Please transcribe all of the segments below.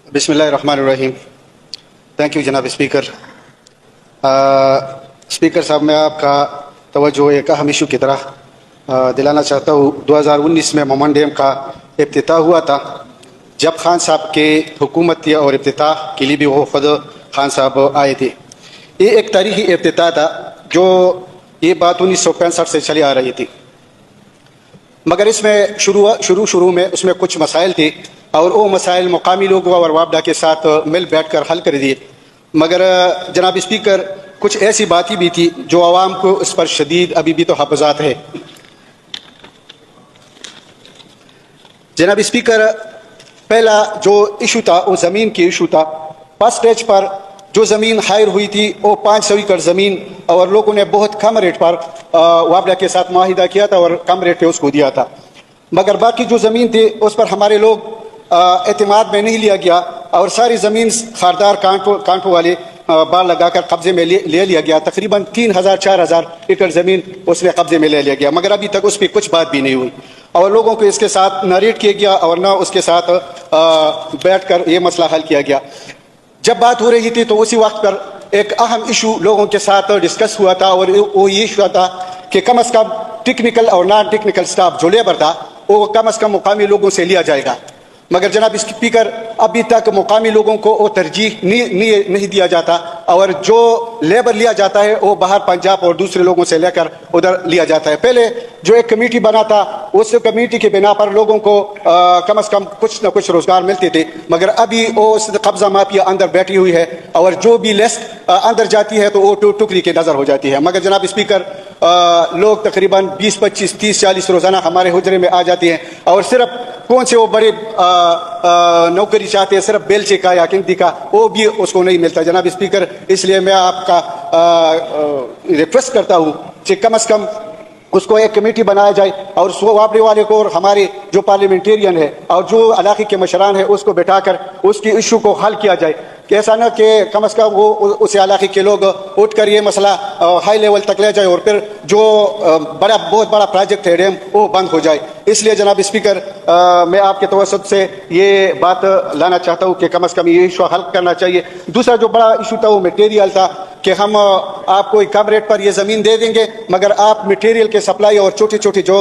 बिस्मिल्लाहिर्रहमानिर्रहीम। Thank you जनाब speaker. Speaker साहब, मैं आपका तवज्जो एक अहम इशू की तरह दिलाना चाहता हूँ। 2019 में मोमन डैम का इफ्तिताह हुआ था, जब खान साहब के हुकूमत थी और इफ्तिताह के लिए भी वो खुद खान साहब आए थे। ये एक तारीखी इफ्तिताह था, जो ये बात 1965 से चली आ रही थी, मगर इसमें शुरू में उसमें कुछ मसाइल थे और वो मसाइल मुकामी लोगों और वापडा के साथ मिल बैठ कर हल कर दिए। मगर जनाब स्पीकर, कुछ ऐसी बातें भी थी जो आवाम को इस पर शदीद अभी भी तो हफ़्ज़ात है। जनाब स्पीकर, पहला जो इशू था वो ज़मीन की इशू था। फर्स्ट स्टेज पर जो ज़मीन हायर हुई थी वो 500 एकड़ ज़मीन, और लोगों ने बहुत कम रेट पर वापडा के साथ मुआहिदा किया था और कम रेट पे उसको दिया था। मगर बाकी जो ज़मीन थी उस पर हमारे लोग एतमाद में नहीं लिया गया और सारी ज़मीन खारदार कांटों वाले बाल लगाकर कब्जे में ले लिया गया। तकरीबन 3000-4000 एकड़ ज़मीन उसने कब्जे में ले लिया गया, मगर अभी तक उस पर कुछ बात भी नहीं हुई और लोगों को इसके साथ न रेट किया गया और न उसके साथ बैठ कर ये मसला हल किया गया। जब बात हो रही थी तो उसी वक्त पर एक अहम इशू लोगों के साथ डिस्कस हुआ था और वो ये इशू था कि कम अज़ कम टेक्निकल और नॉन टेक्निकल स्टाफ जो लेबर था वो कम अज़ कम मुकामी लोगों से लिया जाएगा। मगर जनाब स्पीकर, अभी तक मुकामी लोगों को वो तरजीह नहीं दिया जाता और जो लेबर लिया जाता है वो बाहर पंजाब और दूसरे लोगों से लेकर उधर लिया जाता है। पहले जो एक कमेटी बना था, उस कमेटी के बिना पर लोगों को कम अज़ कम कुछ न कुछ रोज़गार मिलते थे, मगर अभी वो कब्जा माफिया अंदर बैठी हुई है और जो भी लिस्ट अंदर जाती है तो वो टुकड़ी की नज़र हो जाती है। मगर जनाब स्पीकर, लोग तकरीबन 20, 25, 30, 40 रोज़ाना हमारे हुजरे में आ जाती हैं और सिर्फ कौन से वो बड़े नौकरी चाहते हैं, सिर्फ बेलचे का या किंगदी का, वो भी उसको नहीं मिलता। जनाब स्पीकर, इसलिए मैं आपका रिक्वेस्ट करता हूँ कि कम अज़ कम उसको एक कमेटी बनाया जाए और उसको वापडे वाले को और हमारे जो पार्लियामेंटेरियन है और जो इलाके के मशरान है उसको बैठाकर उसकी इशू को हल किया जाए। कि ऐसा ना कि कम अज़ कम वो उस इलाके के लोग उठ कर ये मसला हाई लेवल तक ले जाए और फिर जो बहुत बड़ा प्रोजेक्ट है डैम वो बंद हो जाए। इसलिए जनाब स्पीकर, मैं आपके तवज्जुह से ये बात लाना चाहता हूँ कि कम अज़ कम ये इशू हल करना चाहिए। दूसरा जो बड़ा इशू था वो मटेरियल था कि हम आपको कम रेट पर ये ज़मीन दे देंगे, मगर आप मटेरियल के सप्लाई और छोटे छोटे जो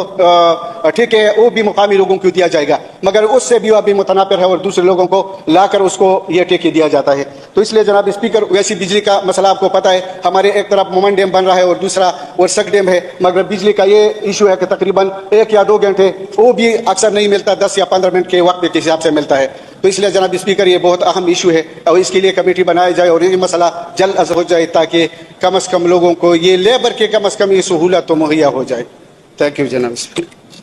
ठेके है वो भी मुकामी लोगों को दिया जाएगा, मगर उससे भी अभी मुतनाफिर है और दूसरे लोगों को लाकर उसको ये ठेके दिया जाता है। तो इसलिए जनाब स्पीकर, वैसी बिजली का मसला आपको पता है, हमारे एक तरफ मोमन डैम बन रहा है और दूसरा वर्सक डैम है, मगर बिजली का ये इशू है कि तकरीबन 1 या 2 घंटे वो भी अक्सर नहीं मिलता, 10 या 15 मिनट के वक्त के हिसाब से मिलता है। तो इसलिए जनाब स्पीकर, ये बहुत अहम इशू है और इसके लिए कमेटी बनाई जाए और ये मसला जल्द अज हो जाए ताकि कम अज़ कम लोगों को ये लेबर के कम अज़ कम ये सहूलत तो मुहैया हो जाए। थैंक यू जनाब स्पीकर।